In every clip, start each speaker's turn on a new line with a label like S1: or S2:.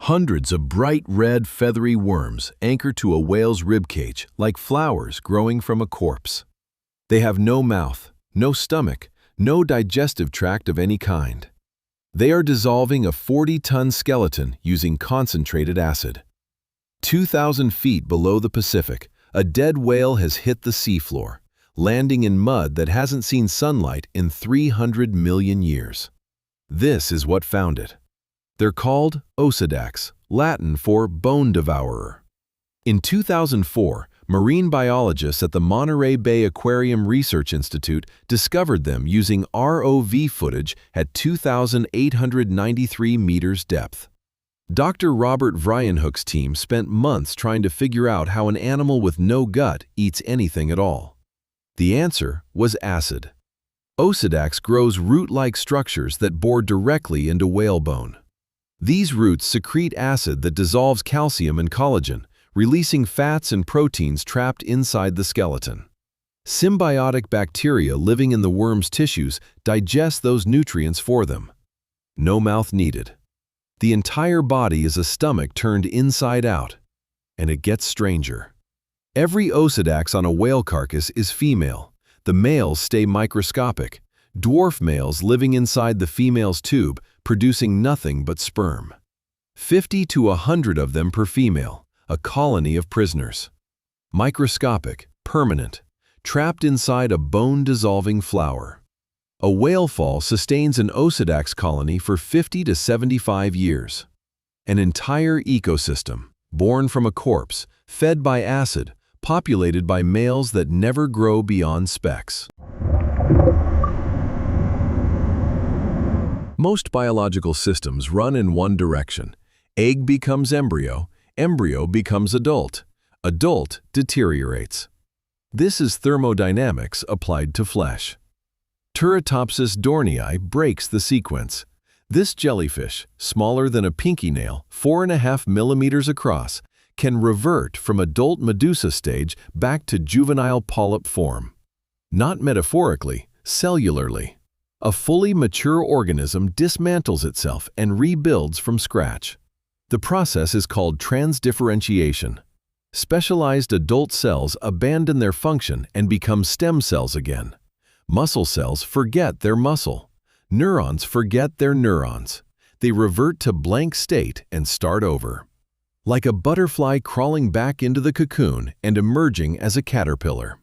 S1: Hundreds of bright red feathery worms anchor to a whale's ribcage like flowers growing from a corpse. They have no mouth, no stomach, no digestive tract of any kind. They are dissolving a 40-ton skeleton using concentrated acid. 2,000 feet below the Pacific, a dead whale has hit the seafloor, landing in mud that hasn't seen sunlight in 300 million years. This is what found it. They're called Osedax, Latin for bone devourer. In 2004, marine biologists at the Monterey Bay Aquarium Research Institute discovered them using ROV footage at 2,893 meters depth. Dr. Robert Vryenhoek's team spent months trying to figure out how an animal with no gut eats anything at all. The answer was acid. Osedax grows root-like structures that bore directly into whalebone. These roots secrete acid that dissolves calcium and collagen, releasing fats and proteins trapped inside the skeleton. Symbiotic bacteria living in the worm's tissues digest those nutrients for them. No mouth needed. The entire body is a stomach turned inside out. And it gets stranger. Every Osedax on a whale carcass is female. The males stay microscopic, dwarf males living inside the female's tube, producing nothing but sperm. 50 to 100 of them per female, a colony of prisoners. Microscopic, permanent, trapped inside a bone-dissolving flower. A whale fall sustains an Osedax colony for 50 to 75 years. An entire ecosystem, born from a corpse, fed by acid, populated by males that never grow beyond specks. Most biological systems run in one direction. Egg becomes embryo, embryo becomes adult, adult deteriorates. This is thermodynamics applied to flesh. Turritopsis dohrnii breaks the sequence. This jellyfish, smaller than a pinky nail, 4.5 millimeters across, can revert from adult medusa stage back to juvenile polyp form. Not metaphorically, cellularly. A fully mature organism dismantles itself and rebuilds from scratch. The process is called transdifferentiation. Specialized adult cells abandon their function and become stem cells again. Muscle cells forget their muscle. Neurons forget their neurons. They revert to blank state and start over. Like a butterfly crawling back into the cocoon and emerging as a caterpillar.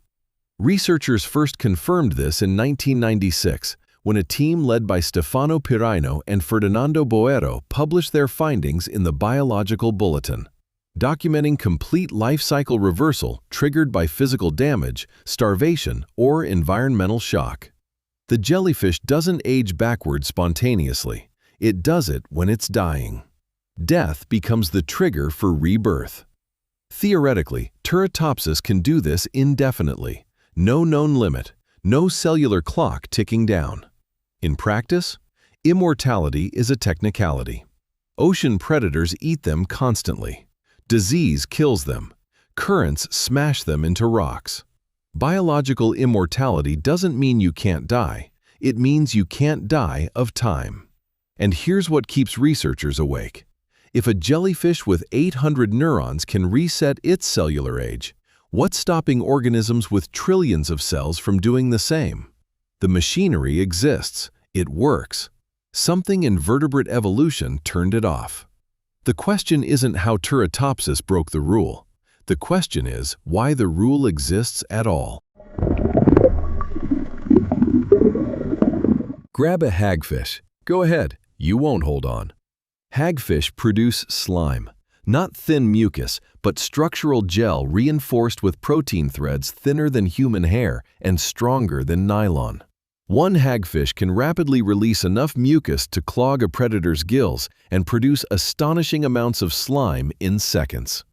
S1: Researchers first confirmed this in 1996 when a team led by Stefano Pirino and Ferdinando Boero published their findings in the Biological Bulletin, documenting complete life cycle reversal triggered by physical damage, starvation, or environmental shock. The jellyfish doesn't age backward spontaneously. It does it when it's dying. Death becomes the trigger for rebirth. Theoretically, Turritopsis can do this indefinitely. No known limit, no cellular clock ticking down. In practice, immortality is a technicality. Ocean predators eat them constantly. Disease kills them. Currents smash them into rocks. Biological immortality doesn't mean you can't die. It means you can't die of time. And here's what keeps researchers awake. If a jellyfish with 800 neurons can reset its cellular age, what's stopping organisms with trillions of cells from doing the same? The machinery exists. It works. Something in vertebrate evolution turned it off. The question isn't how Turritopsis broke the rule. The question is why the rule exists at all. Grab a hagfish. Go ahead. You won't hold on. Hagfish produce slime. Not thin mucus, but structural gel reinforced with protein threads thinner than human hair and stronger than nylon. One hagfish can rapidly release enough mucus to clog a predator's gills and produce astonishing amounts of slime in seconds.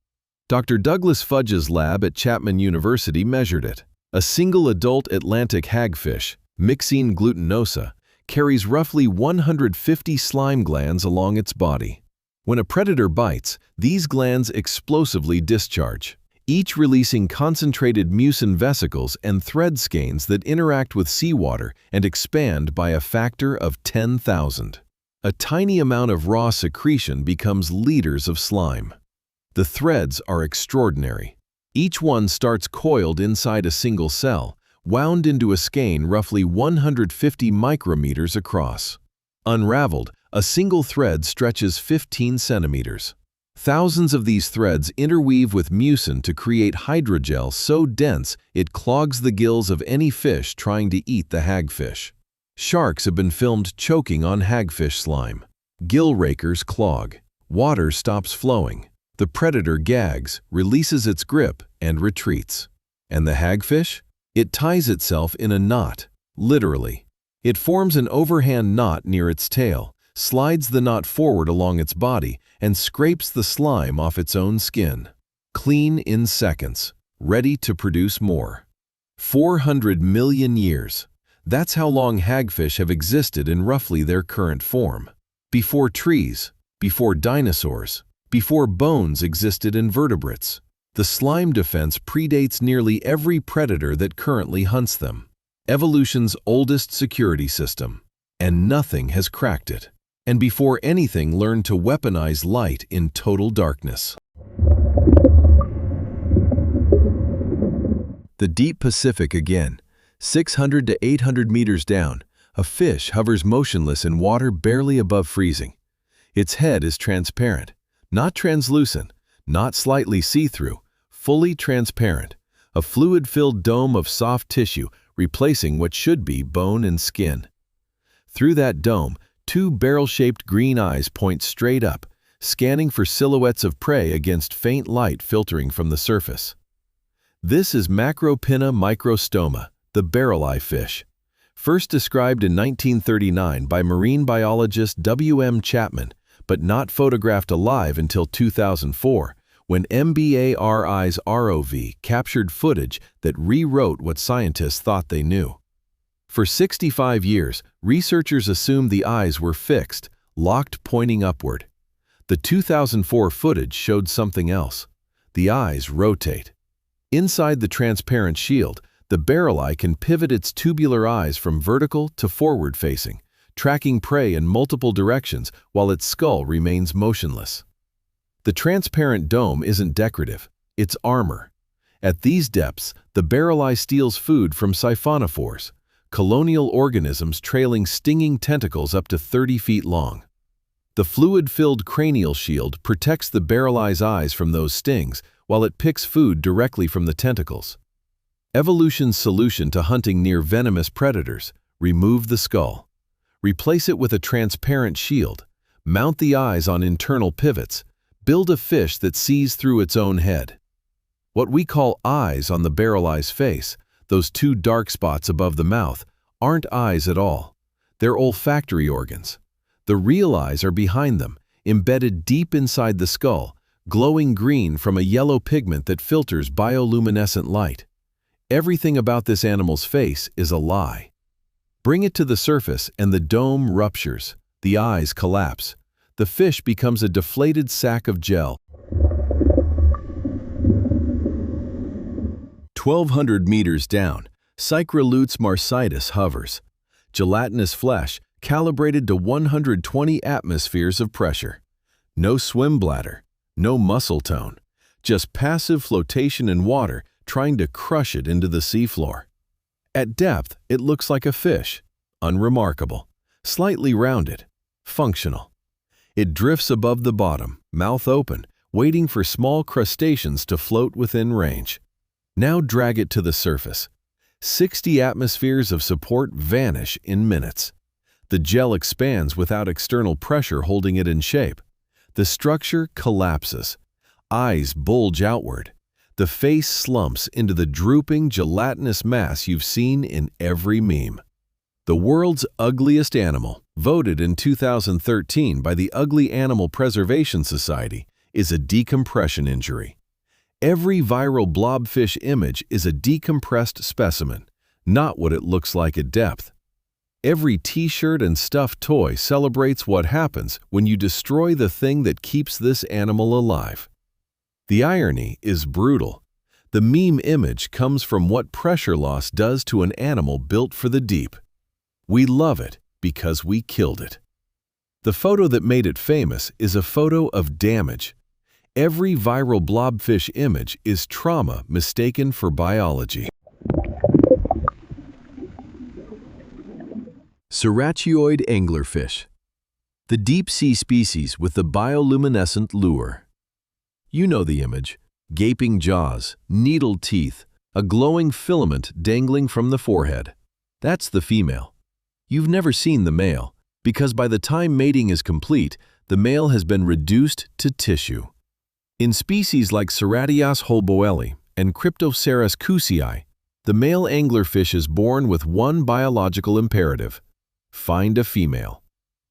S1: Dr. Douglas Fudge's lab at Chapman University measured it. A single adult Atlantic hagfish, Myxine glutinosa, carries roughly 150 slime glands along its body. When a predator bites, these glands explosively discharge, each releasing concentrated mucin vesicles and thread skeins that interact with seawater and expand by a factor of 10,000. A tiny amount of raw secretion becomes liters of slime. The threads are extraordinary. Each one starts coiled inside a single cell, wound into a skein roughly 150 micrometers across. Unraveled, a single thread stretches 15 centimeters. Thousands of these threads interweave with mucin to create hydrogel so dense it clogs the gills of any fish trying to eat the hagfish. Sharks have been filmed choking on hagfish slime. Gill rakers clog. Water stops flowing. The predator gags, releases its grip, and retreats. And the hagfish? It ties itself in a knot, literally. It forms an overhand knot near its tail, slides the knot forward along its body, and scrapes the slime off its own skin. Clean in seconds, ready to produce more. 400 million years. That's how long hagfish have existed in roughly their current form. Before trees, before dinosaurs, before bones existed in vertebrates. The slime defense predates nearly every predator that currently hunts them. Evolution's oldest security system. And nothing has cracked it. And before anything learned to weaponize light in total darkness. The deep Pacific again. 600 to 800 meters down, a fish hovers motionless in water barely above freezing. Its head is transparent, not translucent, not slightly see-through, fully transparent, a fluid-filled dome of soft tissue replacing what should be bone and skin. Through that dome, two barrel-shaped green eyes point straight up, scanning for silhouettes of prey against faint light filtering from the surface. This is Macropinna microstoma, the barreleye fish. First described in 1939 by marine biologist W.M. Chapman, but not photographed alive until 2004, when MBARI's ROV captured footage that rewrote what scientists thought they knew. For 65 years, researchers assumed the eyes were fixed, locked pointing upward. The 2004 footage showed something else. The eyes rotate. Inside the transparent shield, the barreleye can pivot its tubular eyes from vertical to forward-facing, tracking prey in multiple directions while its skull remains motionless. The transparent dome isn't decorative, it's armor. At these depths, the barreleye steals food from siphonophores, colonial organisms trailing stinging tentacles up to 30 feet long. The fluid-filled cranial shield protects the barreleye's eyes from those stings while it picks food directly from the tentacles. Evolution's solution to hunting near venomous predators: remove the skull. Replace it with a transparent shield. Mount the eyes on internal pivots. Build a fish that sees through its own head. What we call eyes on the barreleye's face, those two dark spots above the mouth, aren't eyes at all. They're olfactory organs. The real eyes are behind them, embedded deep inside the skull, glowing green from a yellow pigment that filters bioluminescent light. Everything about this animal's face is a lie. Bring it to the surface and the dome ruptures. The eyes collapse. The fish becomes a deflated sack of gel. 1,200 meters down, Cycrolutes marcitus hovers. Gelatinous flesh calibrated to 120 atmospheres of pressure. No swim bladder, no muscle tone, just passive flotation in water trying to crush it into the seafloor. At depth, it looks like a fish, unremarkable, slightly rounded, functional. It drifts above the bottom, mouth open, waiting for small crustaceans to float within range. Now drag it to the surface. 60 atmospheres of support vanish in minutes. The gel expands without external pressure holding it in shape. The structure collapses. Eyes bulge outward. The face slumps into the drooping, gelatinous mass you've seen in every meme. The world's ugliest animal, voted in 2013 by the Ugly Animal Preservation Society, is a decompression injury. Every viral blobfish image is a decompressed specimen, not what it looks like at depth. Every t-shirt and stuffed toy celebrates what happens when you destroy the thing that keeps this animal alive. The irony is brutal. The meme image comes from what pressure loss does to an animal built for the deep. We love it because we killed it. The photo that made it famous is a photo of damage. Every viral blobfish image is trauma mistaken for biology. Ceratoid anglerfish, the deep-sea species with the bioluminescent lure. You know the image: gaping jaws, needled teeth, a glowing filament dangling from the forehead. That's the female. You've never seen the male, because by the time mating is complete, the male has been reduced to tissue. In species like Ceratias holboeli and Cryptoceras cousii, the male anglerfish is born with one biological imperative: find a female.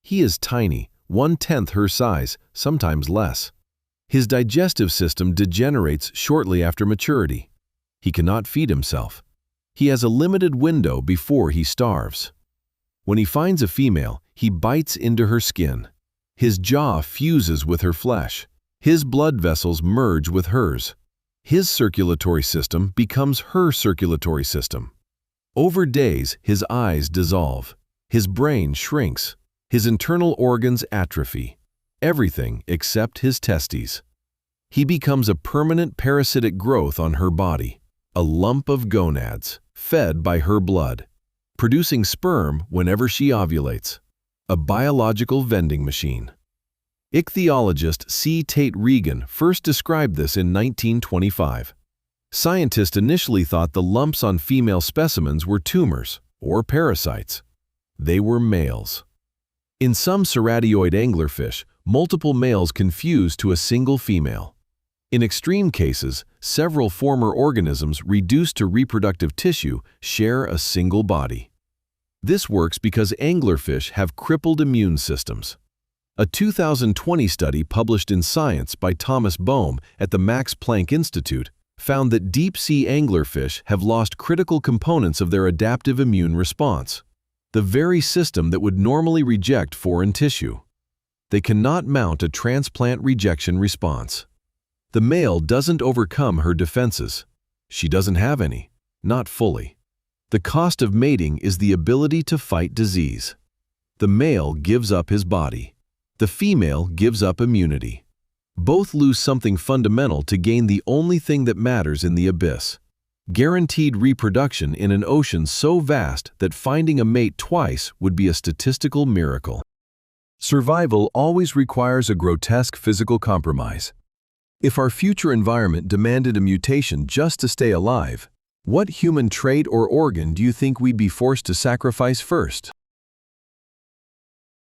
S1: He is tiny, 1/10 her size, sometimes less. His digestive system degenerates shortly after maturity. He cannot feed himself. He has a limited window before he starves. When he finds a female, he bites into her skin. His jaw fuses with her flesh. His blood vessels merge with hers. His circulatory system becomes her circulatory system. Over days, his eyes dissolve. His brain shrinks. His internal organs atrophy. Everything except his testes. He becomes a permanent parasitic growth on her body, a lump of gonads, fed by her blood, producing sperm whenever she ovulates, a biological vending machine. Ichthyologist C. Tate Regan first described this in 1925. Scientists initially thought the lumps on female specimens were tumors or parasites. They were males. In some ceratioid anglerfish, multiple males can fuse to a single female. In extreme cases, several former organisms reduced to reproductive tissue share a single body. This works because anglerfish have crippled immune systems. A 2020 study published in Science by Thomas Boehm at the Max Planck Institute found that deep-sea anglerfish have lost critical components of their adaptive immune response, the very system that would normally reject foreign tissue. They cannot mount a transplant rejection response. The male doesn't overcome her defenses. She doesn't have any, not fully. The cost of mating is the ability to fight disease. The male gives up his body. The female gives up immunity. Both lose something fundamental to gain the only thing that matters in the abyss: guaranteed reproduction in an ocean so vast that finding a mate twice would be a statistical miracle. Survival always requires a grotesque physical compromise. If our future environment demanded a mutation just to stay alive, what human trait or organ do you think we'd be forced to sacrifice first?